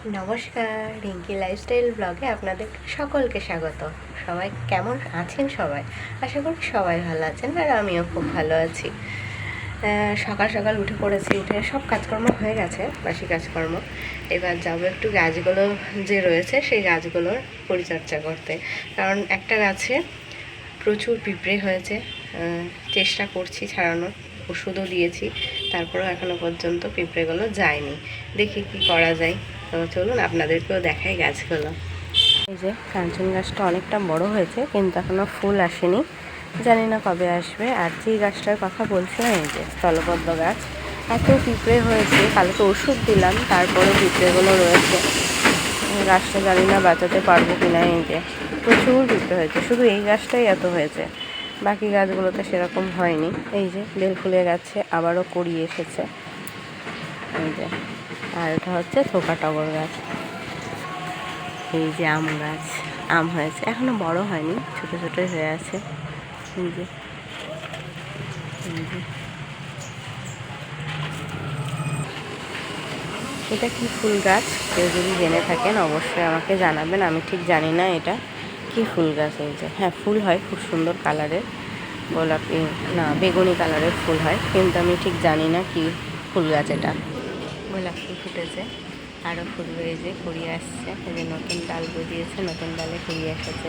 নমস্কার, রিঙ্কি লাইফস্টাইল ব্লগে আপনাদের সকলকে স্বাগত। সবাই কেমন আছেন? সবাই আশা করি সবাই ভালো আছেন, আর আমিও খুব ভালো আছি। সকাল সকাল উঠে পড়েছি, উঠে সব কাজকর্ম হয়ে গেছে, বাসি কাজকর্ম। এবার যাবো একটু গাছগুলো যে রয়েছে সেই গাছগুলোর পরিচর্যা করতে, কারণ একটা গাছে প্রচুর পিঁপড়ে হয়েছে। চেষ্টা করছি ছাড়ানোর, ওষুধও দিয়েছি, তারপরেও এখনও পর্যন্ত পিঁপড়েগুলো যায়নি। দেখি কি করা যায়। তো চলুন আপনাদেরকেও দেখাই গাছগুলো। এই যে কাঞ্চন গাছটা অনেকটা বড় হয়েছে, কিন্তু এখনও ফুল আসেনি, জানি না কবে আসবে। আর যেই গাছটার কথা বলছিলাম, এই যে স্থলপদ্ম গাছ, এত পিঁপড়ে হয়েছে, কালকে ওষুধ দিলাম, তারপরে পিঁপড়েগুলো রয়েছে। গাছটা জানি না বাঁচাতে পারবো কিনা। এই যে প্রচুর পিঁপড়ে হয়েছে, শুধু এই গাছটাই এত হয়েছে, বাকি গাছগুলোতে সেরকম হয়নি। এই যে বেল ফুলের গাছে আবারও কড়ি এসেছে। এই যে, আর এটা হচ্ছে থোকা টগর গাছ। এই যে আম গাছ, আম হয়েছে, এখনো বড় হয়নি, ছোট ছোটই হয়ে আছে। এই যে এটা কি ফুল গাছ, কেউ যদি জেনে থাকেন অবশ্যই আমাকে জানাবেন, আমি ঠিক জানি না এটা কি ফুল গাছ। এই যে হ্যাঁ, ফুল হয় খুব সুন্দর কালারের, গোলাপি না বেগুনি কালারের ফুল হয়, কিন্তু আমি ঠিক জানি না কি ফুল গাছ এটা। গোলাপ ফুল ফুটেছে, আরও ফুটবে। এই যে কুড়িয়ে আসছে, এই যে নতুন ডাল গজিয়েছে, নতুন ডালে কুড়িয়ে এসেছে।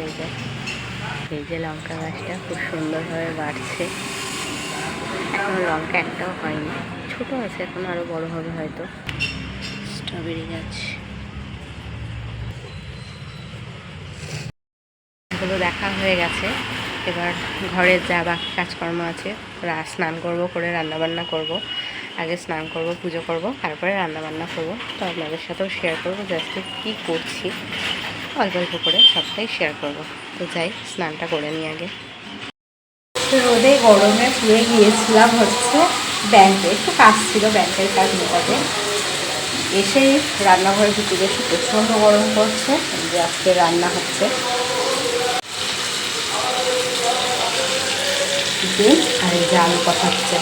এই যে লঙ্কা গাছটা খুব সুন্দরভাবে বাড়ছে। এখন লঙ্কা একটাও হয়নি, ছোট আছে, এখন আরও বড় হবে হয়তো। স্ট্রবেরি গাছ এগুলো দেখা হয়ে গেছে। এবার ঘরের যা বাকি কাজকর্ম আছে, স্নান করব, করে রান্নাবান্না করব। আগে স্নান করব, পুজো করব, তারপরে রান্নাবান্না করব। তো আপনাদের সাথেও শেয়ার করব যে আজকে কী করছি, অল্প অল্প করে সবটাই শেয়ার করব। তো যাই, স্নানটা করে নিই আগে। রোদে গরমে পুড়ে গিয়েছিলাম হচ্ছে ব্যাংকে, একটু কাজ ছিল, ব্যাংকের কাজ মেটাতে। এসেই রান্নাঘরে ঢুকে গেছি, প্রচণ্ড গরম পড়ছে। যে আজকে রান্না হচ্ছে ডিম, আর এই যে আলু কষা হচ্ছে,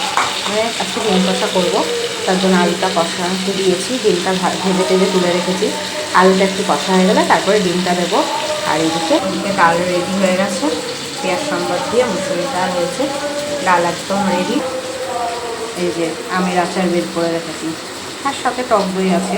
মানে আজকে ডিম কষা করবো, তার জন্য আলুটা কষা দিয়েছি, ডিমটা ভেজে টেজে তুলে রেখেছি। আলুটা একটু কষা হয়ে গেলে তারপরে ডিমটা দেবো। আর এদিকে ডাল রেডি হয়ে গেছে, পেঁয়াজ সম্বর দিয়ে মুসুরির ডাল হয়েছে, ডাল একদম রেডি। এই যে আমের আচার বের করে রেখেছি, আর সাথে টক দই আছে,